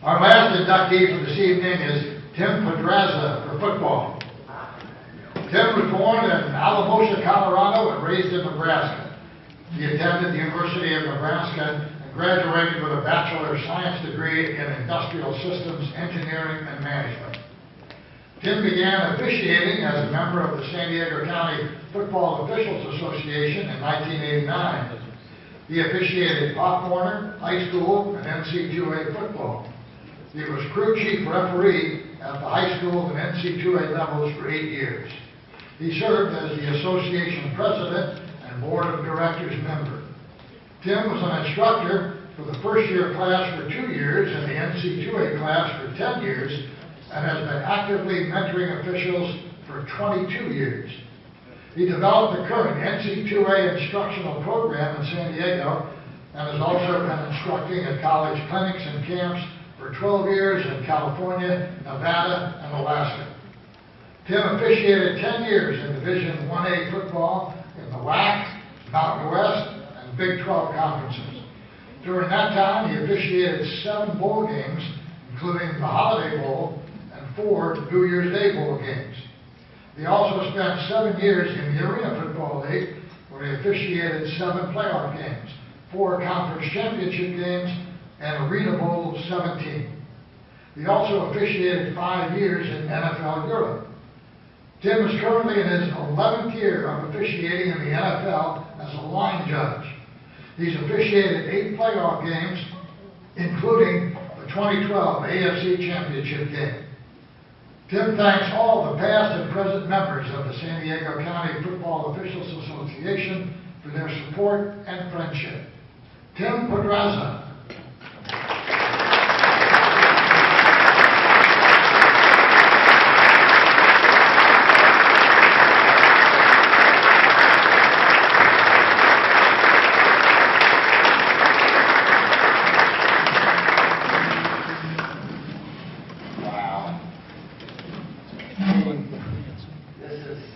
Our last inductee for this evening is Tim Podraza for football. Tim was born in Alamosa, Colorado, and raised in Nebraska. He attended the University of Nebraska and graduated with a Bachelor of Science degree in Industrial Systems, Engineering, and Management. Tim began officiating as a member of the San Diego County Football Officials Association in 1989. He officiated Pop Warner, high school, and NC2A football. He was crew chief referee at the high school and NC2A levels for 8 years. He served as the association president and board of directors member. Tim was an instructor for the first year class for 2 years and the NC2A class for 10 years, and has been actively mentoring officials for 22 years. He developed the current NC2A instructional program in San Diego and has also been instructing at college clinics and camps for 12 years in California, Nevada, and Alaska. Tim officiated 10 years in Division 1A football in the WAC, Mountain West, and Big 12 conferences. During that time, he officiated 7 bowl games, including the Holiday Bowl and 4 New Year's Day bowl games. He also spent 7 years in the Arena Football League, where he officiated 7 playoff games, 4 conference championship games, and Arena Bowl 17. He also officiated 5 years in NFL Europe. Tim is currently in his 11th year of officiating in the NFL as a line judge. He's officiated 8 playoff games, including the 2012 AFC Championship game. Tim thanks all the past and present members of the San Diego County Football Officials Association for their support and friendship. Tim Podraza.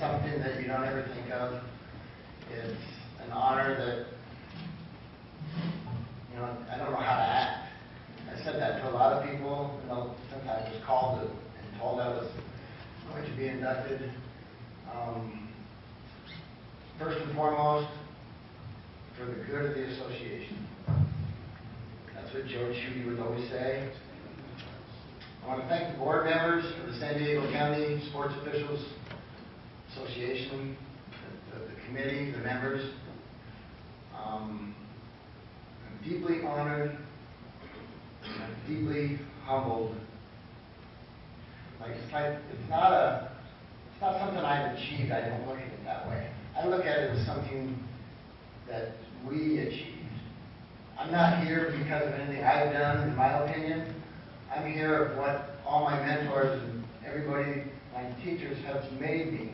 Something that you don't ever think of. It's an honor that, I don't know how to act. I said that to a lot of people, since I was called and told I was going to be inducted. First and foremost, for the good of the association. That's what George Schutte would always say. I want to thank the board members of the San Diego County Sports Officials Association, the committee, the members. I'm deeply honored, and I'm deeply humbled. It's not something I've achieved. I don't look at it that way. I look at it as something that we achieved. I'm not here because of anything I've done, in my opinion. I'm here of what all my mentors and everybody, my teachers, have made me.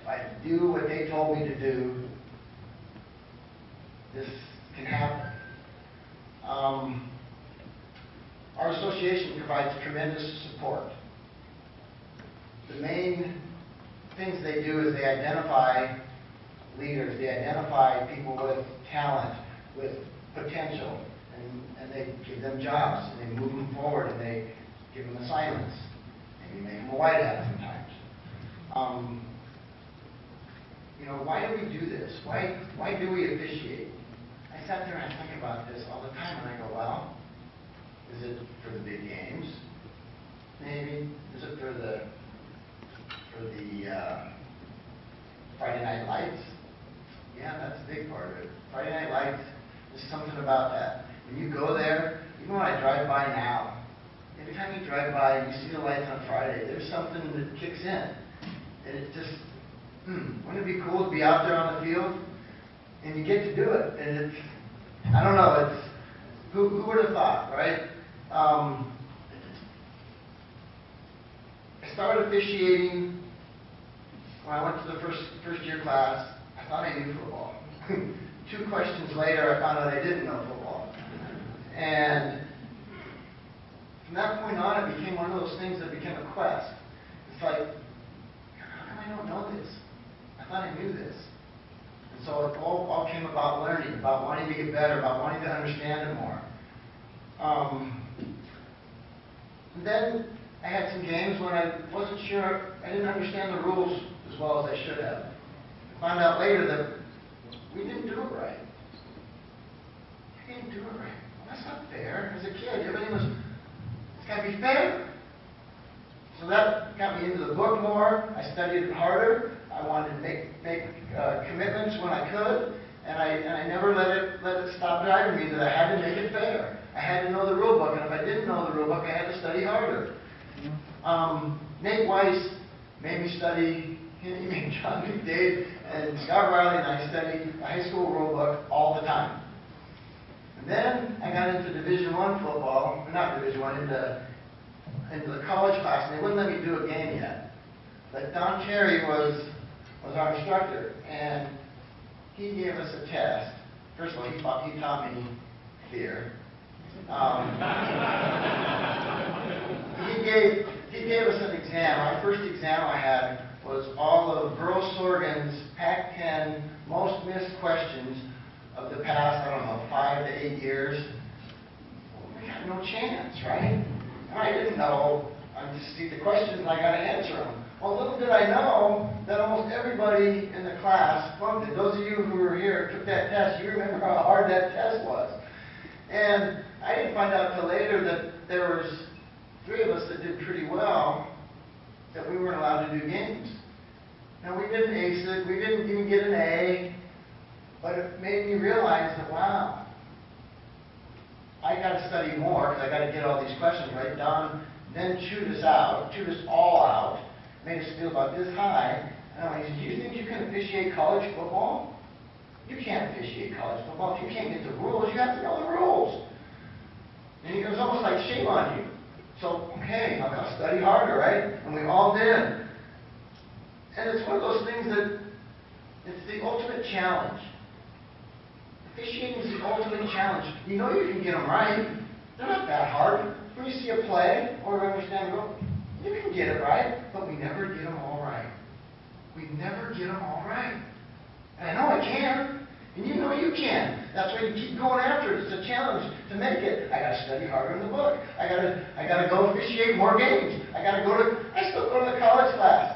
If I do what they told me to do, this can happen. Our association provides tremendous support. The main things they do is they identify leaders, they identify people with talent, with potential, and they give them jobs, and they move them forward, and they give them assignments, maybe make them a white hat sometimes. Why do we do this? Why do we officiate? I sat there and I think about this all the time, and I go, well, is it for the big games? Maybe. Is it for the Friday Night Lights? Yeah, that's a big part of it. Friday Night Lights, there's something about that. When you go there, even when I drive by now, every time you drive by and you see the lights on Friday, there's something that kicks in. And it just, wouldn't it be cool to be out there on the field? And you get to do it. And it's, I don't know, it's, who would have thought, right? I started officiating when I went to the first year class. I thought I knew football. 2 questions later, I found out I didn't know football. And from that point on, it became one of those things that became a quest. It's like, how come I don't know this? I thought I knew this. And so it all came about learning, about wanting to get better, about wanting to understand it more. And then I had some games when I wasn't sure, I didn't understand the rules as well as I should have. I found out later that we didn't do it right. We didn't do it right. Well, that's not fair. As a kid, everything was, it's got to be fair. So that got me into the book more. I studied harder. I wanted to make commitments when I could, and I never let it stop driving me that I had to make it fair. I had to know the rule book, and if I didn't know the rule book, I had to study harder. Nate Weiss made me study. He made John McDade and Scott Riley and I studied the high school rule book all the time. And then I got into Division I football, not Division I, into the college class, and they wouldn't let me do a game yet. But Don Cherry was our instructor, and he gave us a test. First of all, he taught me fear. He gave us an exam. Our first exam I had was all of Burl Sorgan's Pac-10 most missed questions of the past, I don't know, 5 to 8 years. We got no chance, right? And I didn't know. I just see the questions and I got to answer them. Well, little did I know that almost everybody in the class flunked it. Those of you who were here took that test. You remember how hard that test was. And I didn't find out till later that there was 3 of us that did pretty well, that we weren't allowed to do games. Now, we didn't ace it. We didn't even get an A. But it made me realize that, wow, I got to study more because I got to get all these questions right. Don then chewed us all out, made us feel about this high. And he said, do you think you can officiate college football? You can't officiate college football. If you can't get the rules, you have to know the rules. And it was almost like shame on you. So, okay, I'll go study harder, right? And we all did. And it's one of those things that it's the ultimate challenge. Officiating is the ultimate challenge. You know you can get them right. They're not that hard. When you see a play or understand the rule, you can get it right, but we never get them all right. We never get them all right. And I know I can, and you know you can. That's why you keep going after it. It's a challenge to make it. I got to study harder in the book. I got to go officiate more games. I still go to the college class.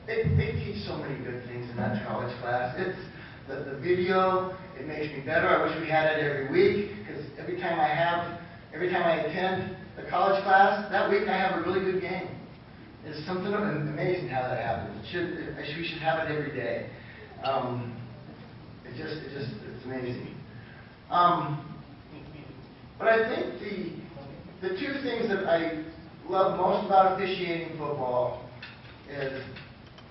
They teach so many good things in that college class. It's the video. It makes me better. I wish we had it every week, because every time I attend the college class, that week I have a really good game. It's something amazing how that happens. We should have it every day. It's amazing. But I think the 2 things that I love most about officiating football is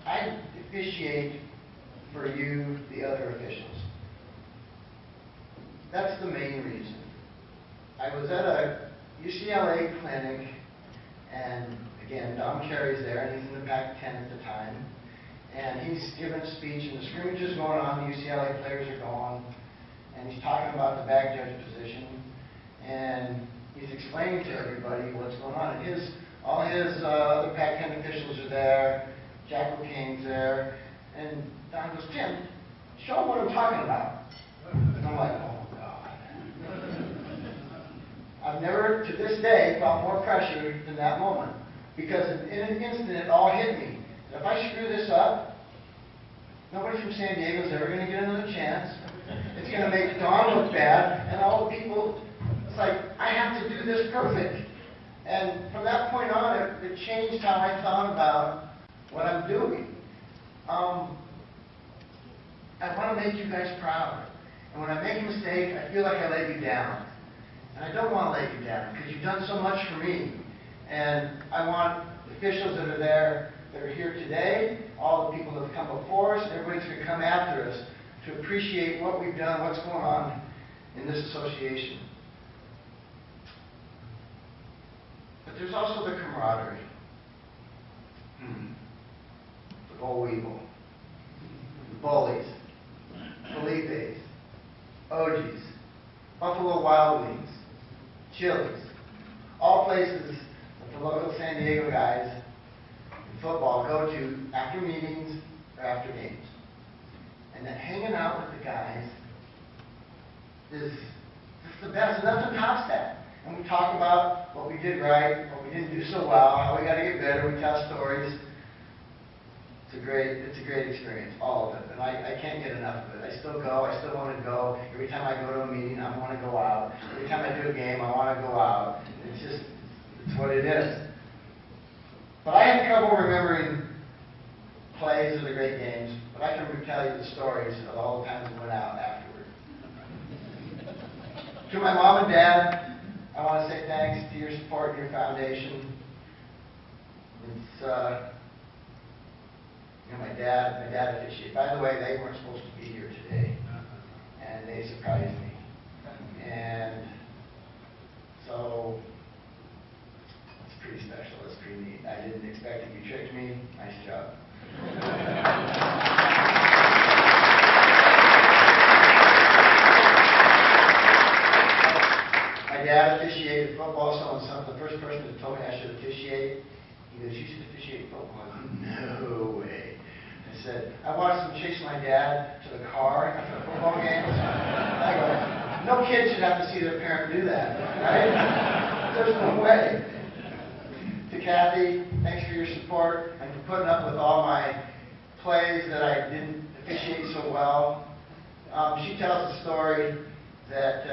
I officiate for you, the other officials. That's the main reason. I was at a UCLA clinic, and again, Don Cherry's there, and he's in the Pac-10 at the time. And he's giving a speech, and the scrimmage is going on, the UCLA players are going, and he's talking about the back judge position, and he's explaining to everybody what's going on. And all his other Pac-10 officials are there, Jack O'Kane's there, and Don goes, Tim, show him what I'm talking about. And I'm like, oh, God. I've never, to this day, felt more pressure than that moment. Because in an instant, it all hit me. If I screw this up, nobody from San Diego is ever going to get another chance. It's going to make Don look bad, and all the people, it's like, I have to do this perfect. And from that point on, it changed how I thought about what I'm doing. I want to make you guys proud. And when I make a mistake, I feel like I let you down. And I don't want to let you down, because you've done so much for me. And I want the officials that are here today, all the people that have come before us, and everybody's going to come after us to appreciate what we've done, what's going on in this association. But there's also the camaraderie. The boll weevil, the bullies, Felipes, OGs, Buffalo Wild Wings, Chili's, all places that the local San Diego guys in football go to after meetings or after games. And then hanging out with the guys is the best. Nothing tops that. and we talk about what we did right, what we didn't do so well, how we got to get better. We tell stories. It's a great experience, all of it, and I can't get enough of it. I still go. I still want to go. Every time I go to a meeting, I want to go out. Every time I do a game, I want to go out. It's what it is. But I had trouble remembering plays of the great games, but I can tell you the stories of all the times we went out afterward. To my mom and dad, I want to say thanks to your support and your foundation. It's, my dad officiated. By the way, they weren't supposed to be here today, and they surprised me. And so, it's pretty special. It's pretty neat. I didn't expect it. You tricked me. Nice job. My dad officiated football, so the first person that told me I should officiate, he goes, "You should officiate football." I said, "No way." I said, I watched them chase my dad to the car after the football games. I go, no kid should have to see their parent do that, right? There's no way. To Kathy, thanks for your support and for putting up with all my plays that I didn't officiate so well. She tells the story that,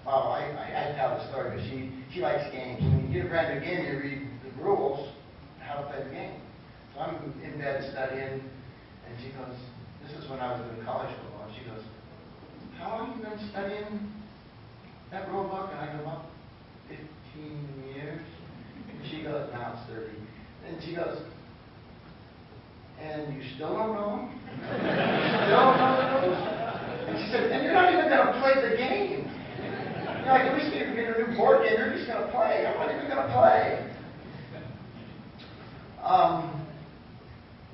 I tell the story, but she likes games. When you get a brand new game, you read the rules, how to play the game. So I'm in bed studying, and she goes, this is when I was in college football, and she goes, how long have you been studying that rule book? And I go, well, 15 years. And she goes, now it's 30. And she goes, and you still don't know them? You still don't know the rules? And she said, and you're not even going to play the game. You know, like, at least if you get a new board game, you're just going to play. I'm not even going to play.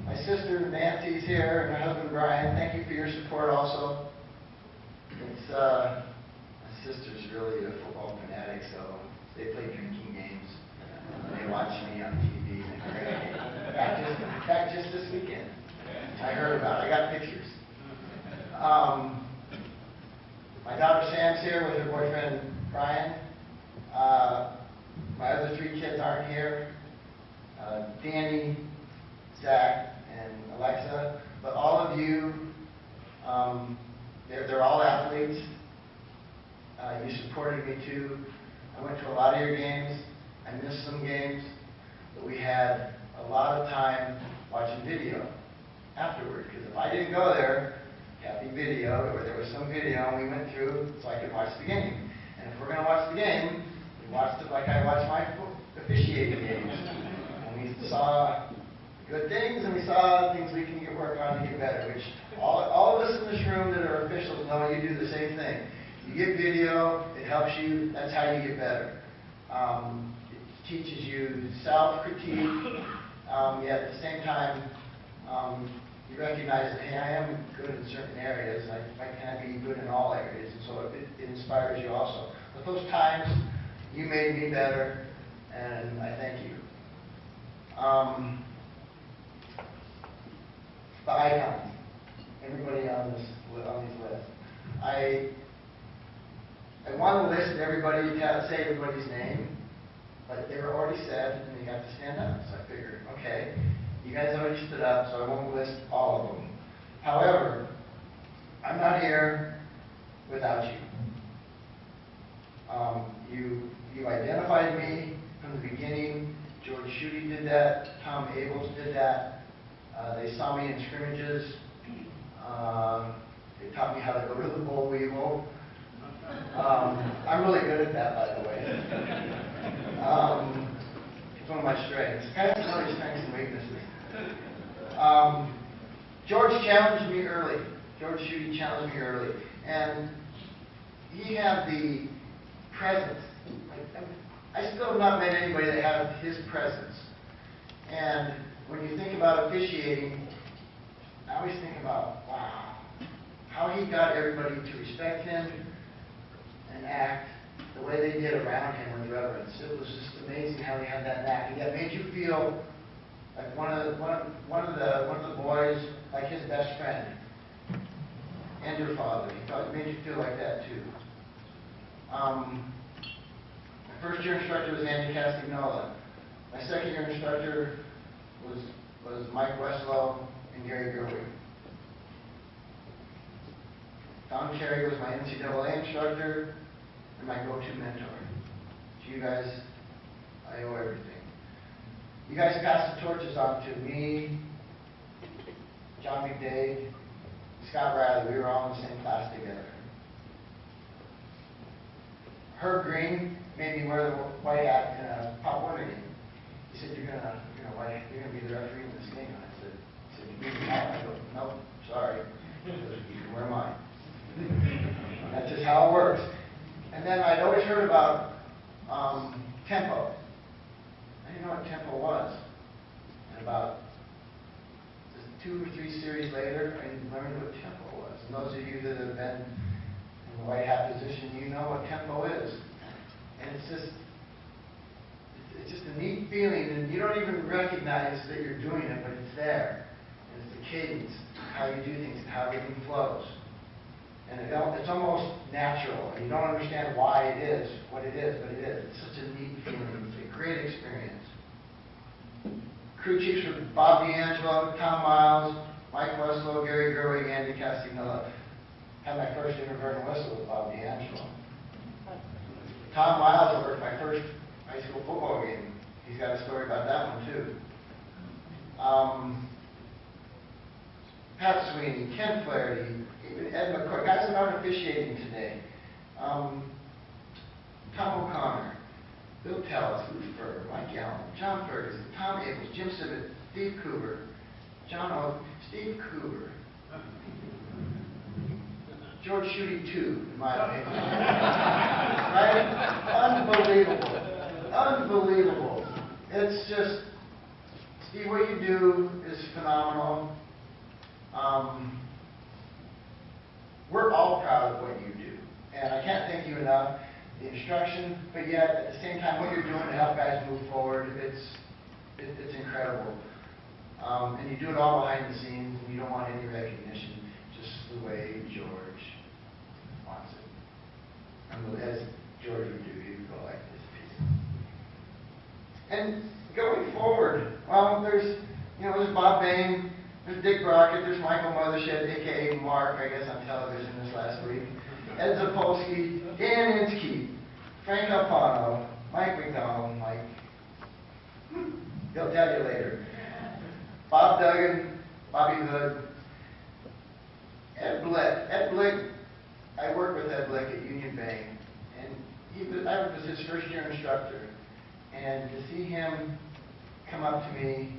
My sister Nancy's here, and her husband Brian. Thank you for your support also. It's, my sister's really a football fanatic, so they play drinking games. They watch me on TV. In fact, just this weekend, I heard about it. I got pictures. My daughter Sam's here with her boyfriend Brian. My other 3 kids aren't here. Danny, Zach, and Alexa. But all of you, they're all athletes. You supported me too. I went to a lot of your games. I missed some games, but we had a lot of time watching video afterward. Because if I didn't go there, Kathy video, or there was some video and we went through so I could watch the game. And if we're going to watch the game, we watched it like I watch my officiating games. And we saw good things and we saw things we can work on to get better, which all of us in this room that are officials know you do the same thing. You get video, it helps you, that's how you get better. It teaches you self-critique, yet at the same time, you recognize that, hey, I am good in certain areas. I can't be good in all areas, and so it inspires you also. But those times, you made me better, and I thank you. The icons, everybody on these lists. I want to list everybody, say everybody's name, but they were already said, and they got to stand up. So I figured, okay, you guys already stood up, so I won't list all of them. However, I'm not here without you. You identified me from the beginning. George Schutte did that. Tom Abels did that. They saw me in scrimmages. They taught me how to go to the boll weevil. I'm really good at that, by the way. It's one of my strengths. Kind of really strengths and weaknesses. George challenged me early. George Schutte challenged me early. And he had the presence. I still have not met anybody that had his presence. And when you think about officiating, I always think about, wow, how he got everybody to respect him and act the way they did around him with reverence. It was just amazing how he had that knack. That made you feel like one of the boys, like his best friend, and your father. He made you feel like that too. first year instructor was Andy Castagnola. My second year instructor was Mike Westlow and Gary Gerwig. Don Carey was my NCAA instructor and my go-to mentor. To you guys, I owe everything. You guys passed the torches on to me, John McDade, Scott Riley. We were all in the same class together. Herb Green made me wear the white hat in a Pop Warner game. He said, you're gonna be the referee in this game. And I said, you need the hat? I go, nope, sorry. He goes, you can wear mine. That's just how it works. And then I'd always heard about tempo. I didn't know what tempo was. And about 2 or 3 series later, I learned what tempo was. And those of you that have been in the white hat position, you know what tempo is. And it's just a neat feeling, and you don't even recognize that you're doing it, but it's there. And it's the cadence, how you do things, and how everything flows. And it's almost natural, and you don't understand why it is what it is, but it is. It's such a neat feeling. It's a great experience. Crew chiefs were Bob D'Angelo, Tom Miles, Mike Westlow, Gary Gerwig, Andy Castagnola. Had my first interversion whistle with Bob D'Angelo. Tom Miles worked my first high school football game. He's got a story about that one too. Pat Sweeney, Ken Flaherty, even Ed McCoy, guys that aren't officiating today. Tom O'Connor, Bill Tellis, Lou Ferg, Mike Allen, John Ferguson, Tom Abels, Jim Sibbett, Steve Cooper, John Oak, Steve Cooper, George Schutte too, in my opinion. Right? Unbelievable. Unbelievable. It's just, Steve, what you do is phenomenal. We're all proud of what you do. And I can't thank you enough. The instruction, but yet at the same time, what you're doing to help guys move forward, it's incredible. And you do it all behind the scenes, and you don't want any recognition, just the way George wants it. And as George would do, he would go like this. And going forward, well, there's Bob Bain, there's Dick Brockett, there's Michael Mothershed, a.k.a. Mark, I guess, on television this last week. Ed Zapolsky, Dan Inskeep, Frank Alfano, Mike McDonald, Mike. He'll tell you later. Bob Duggan, Bobby Hood, Ed Blick. Ed Blick, I worked with Ed Blick at Union Bank, and I was his first year instructor. And to see him come up to me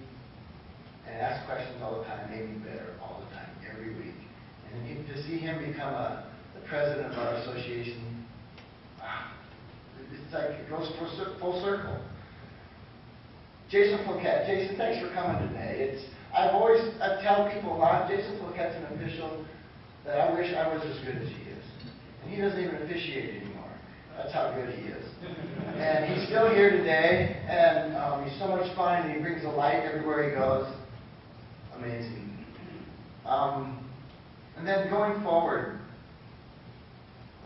and ask questions all the time made me better all the time, every week. And then to see him become the president of our association, wow, it's like it goes full circle. Jason Fouquet. Jason, thanks for coming today. I tell people a lot, Jason Fouquet's an official that I wish I was as good as he is. And he doesn't even officiate anymore. That's how good he is. And he's still here today, and he's so much fun, and he brings the light everywhere he goes. Amazing. And then going forward,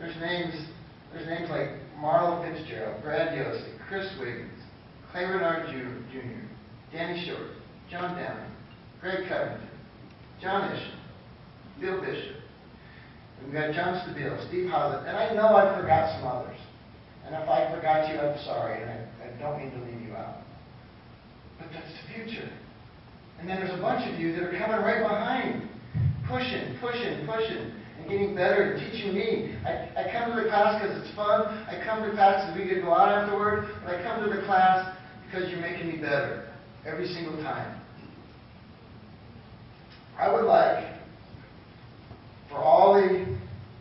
there's names like Marlo Fitzgerald, Brad Yossi, Chris Wiggins, Clay Renard Jr., Danny Short, John Denman, Greg Covington, John Isham, Bill Bishop. We've got John Stabile, Steve Hoslett, and I know I forgot some others. And if I forgot you, I'm sorry, and I don't mean to leave you out. But that's the future. And then there's a bunch of you that are coming right behind, pushing, and getting better and teaching me. I come to the class because it's fun. I come to class because we get to go out afterward. But I come to the class because you're making me better every single time. I would like for all the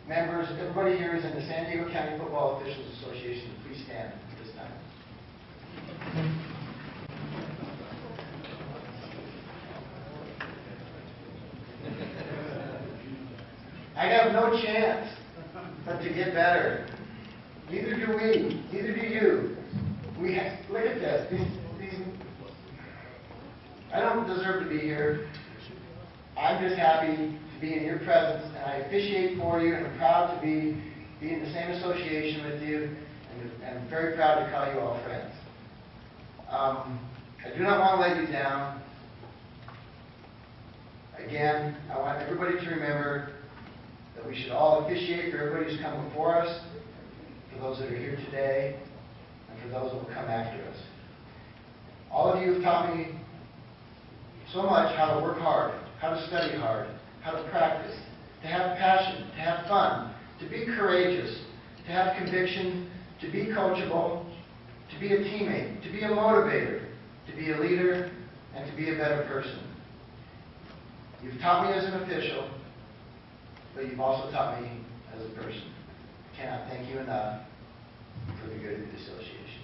members, everybody here is in the San Diego County Football Officials Association. Please stand at this time. I have no chance but to get better. Neither do we. Neither do you. Look at this. I don't deserve to be here. I'm just happy to be in your presence, and I officiate for you, and I'm proud to be in the same association with you, and I'm very proud to call you all friends. I do not want to let you down. Again, I want everybody to remember that we should all officiate for everybody who's come before us, for those that are here today, and for those that will come after us. All of you have taught me so much how to work hard, how to study hard, how to practice, to have passion, to have fun, to be courageous, to have conviction, to be coachable, to be a teammate, to be a motivator, to be a leader, and to be a better person. You've taught me as an official, but you've also taught me as a person. I cannot thank you enough for the good of the association.